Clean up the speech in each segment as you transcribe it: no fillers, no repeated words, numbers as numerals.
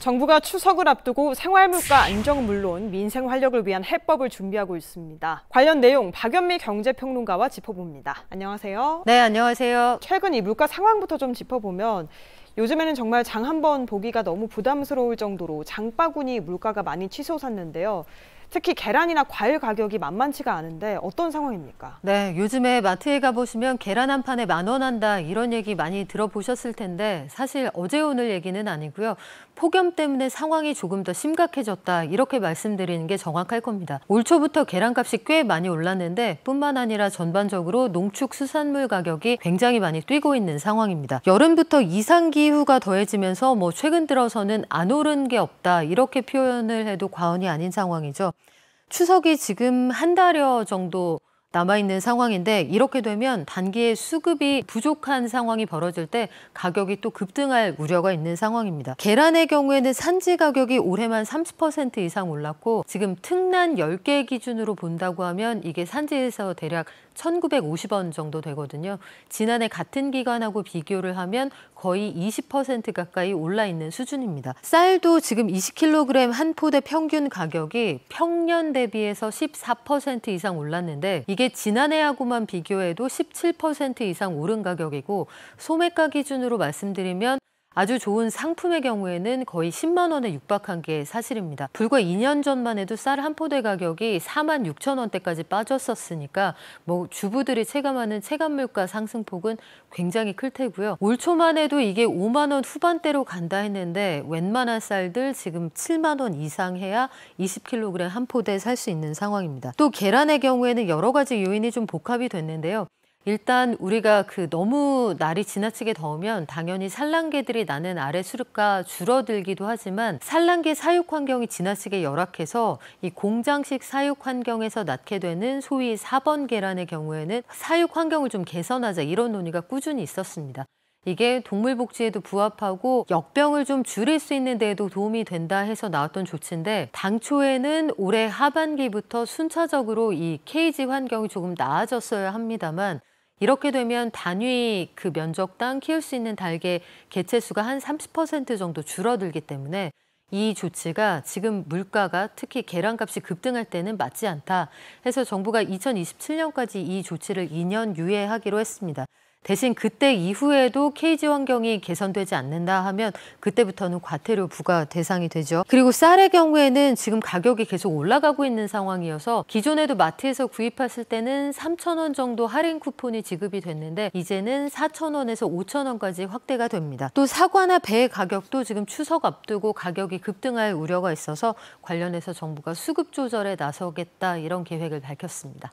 정부가 추석을 앞두고 생활물가 안정은 물론 민생 활력을 위한 해법을 준비하고 있습니다. 관련 내용 박연미 경제평론가와 짚어봅니다. 안녕하세요. 네, 안녕하세요. 최근 이 물가 상황부터 좀 짚어보면 요즘에는 정말 장 한 번 보기가 너무 부담스러울 정도로 장바구니 물가가 많이 치솟았는데요. 특히 계란이나 과일 가격이 만만치가 않은데 어떤 상황입니까? 네, 요즘에 마트에 가보시면 계란 한 판에 10,000원 한다 이런 얘기 많이 들어보셨을 텐데 사실 어제 오늘 얘기는 아니고요. 폭염 때문에 상황이 조금 더 심각해졌다 이렇게 말씀드리는 게 정확할 겁니다. 올 초부터 계란값이 꽤 많이 올랐는데 뿐만 아니라 전반적으로 농축수산물 가격이 굉장히 많이 뛰고 있는 상황입니다. 여름부터 이상기후가 더해지면서 최근 들어서는 안 오른 게 없다 이렇게 표현을 해도 과언이 아닌 상황이죠. 추석이 지금 한 달여 정도 남아있는 상황인데 이렇게 되면 단기에 수급이 부족한 상황이 벌어질 때 가격이 또 급등할 우려가 있는 상황입니다. 계란의 경우에는 산지 가격이 올해만 30% 이상 올랐고 지금 특란 10개 기준으로 본다고 하면 이게 산지에서 대략 1,950원 정도 되거든요. 지난해 같은 기간하고 비교를 하면 거의 20% 가까이 올라 있는 수준입니다. 쌀도 지금 20kg 한 포대 평균 가격이 평년 대비해서 14% 이상 올랐는데 이게 지난해하고만 비교해도 17% 이상 오른 가격이고 소매가 기준으로 말씀드리면 아주 좋은 상품의 경우에는 거의 10만 원에 육박한 게 사실입니다. 불과 2년 전만 해도 쌀 한 포대 가격이 46,000원대까지 빠졌었으니까 주부들이 체감하는 체감물가 상승폭은 굉장히 클 테고요. 올 초만 해도 이게 5만 원 후반대로 간다 했는데 웬만한 쌀들 지금 7만 원 이상 해야 20kg 한 포대 살 수 있는 상황입니다. 또 계란의 경우에는 여러 가지 요인이 좀 복합이 됐는데요. 일단 우리가 너무 날이 지나치게 더우면 당연히 산란개들이 나는 아래 수류가 줄어들기도 하지만 산란개 사육 환경이 지나치게 열악해서 이 공장식 사육 환경에서 낳게 되는 소위 4번 계란의 경우에는 사육 환경을 좀 개선하자 이런 논의가 꾸준히 있었습니다. 이게 동물복지에도 부합하고 역병을 좀 줄일 수 있는 데에도 도움이 된다 해서 나왔던 조치인데 당초에는 올해 하반기부터 순차적으로 이 케이지 환경이 조금 나아졌어야 합니다만 이렇게 되면 단위 면적당 키울 수 있는 닭의 개체수가 한 30% 정도 줄어들기 때문에 이 조치가 지금 물가가 특히 계란값이 급등할 때는 맞지 않다 해서 정부가 2027년까지 이 조치를 2년 유예하기로 했습니다. 대신 그때 이후에도 케이지 환경이 개선되지 않는다 하면 그때부터는 과태료 부과 대상이 되죠. 그리고 쌀의 경우에는 지금 가격이 계속 올라가고 있는 상황이어서 기존에도 마트에서 구입했을 때는 3,000원 정도 할인 쿠폰이 지급이 됐는데 이제는 4,000원에서 5,000원까지 확대가 됩니다. 또 사과나 배 가격도 지금 추석 앞두고 가격이 급등할 우려가 있어서 관련해서 정부가 수급 조절에 나서겠다 이런 계획을 밝혔습니다.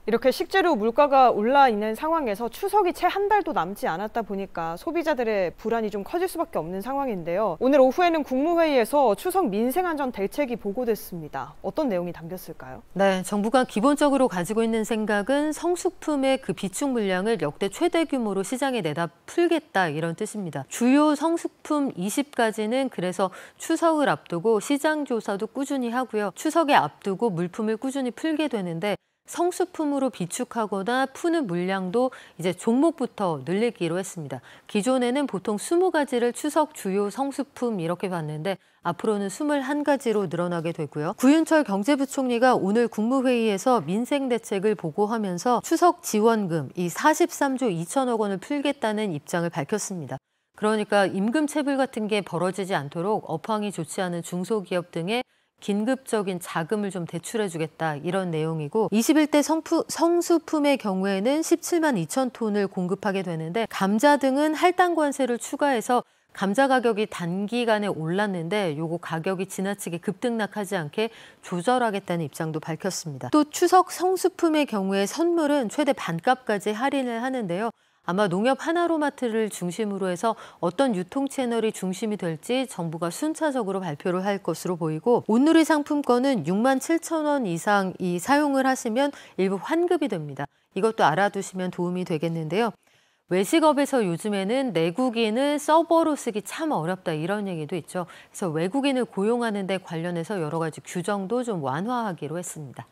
이렇게 식재료 물가가 올라 있는 상황에서 추석이 채 한 달도 남지 않았다 보니까 소비자들의 불안이 좀 커질 수밖에 없는 상황인데요. 오늘 오후에는 국무회의에서 추석 민생안전 대책이 보고됐습니다. 어떤 내용이 담겼을까요? 네, 정부가 기본적으로 가지고 있는 생각은 성수품의 비축 물량을 역대 최대 규모로 시장에 내다 풀겠다 이런 뜻입니다. 주요 성수품 20가지는 그래서 추석을 앞두고 시장 조사도 꾸준히 하고요. 추석에 앞두고 물품을 꾸준히 풀게 되는데 성수품으로 비축하거나 푸는 물량도 이제 종목부터 늘리기로 했습니다. 기존에는 보통 20가지를 추석 주요 성수품 이렇게 봤는데 앞으로는 21가지로 늘어나게 되고요. 구윤철 경제부총리가 오늘 국무회의에서 민생 대책을 보고하면서 추석 지원금 이 43조 2천억 원을 풀겠다는 입장을 밝혔습니다. 그러니까 임금 체불 같은 게 벌어지지 않도록 업황이 좋지 않은 중소기업 등의 긴급적인 자금을 좀 대출해주겠다 이런 내용이고 21대 성수품의 경우에는 17만 2천 톤을 공급하게 되는데 감자 등은 할당 관세를 추가해서 감자 가격이 단기간에 올랐는데 요거 가격이 지나치게 급등락하지 않게 조절하겠다는 입장도 밝혔습니다. 또 추석 성수품의 경우에 선물은 최대 반값까지 할인을 하는데요. 아마 농협 하나로마트를 중심으로 해서 어떤 유통 채널이 중심이 될지 정부가 순차적으로 발표를 할 것으로 보이고 온누리 상품권은 67,000원 이상 사용을 하시면 일부 환급이 됩니다. 이것도 알아두시면 도움이 되겠는데요. 외식업에서 요즘에는 내국인을 서버로 쓰기 참 어렵다 이런 얘기도 있죠. 그래서 외국인을 고용하는 데 관련해서 여러 가지 규정도 좀 완화하기로 했습니다.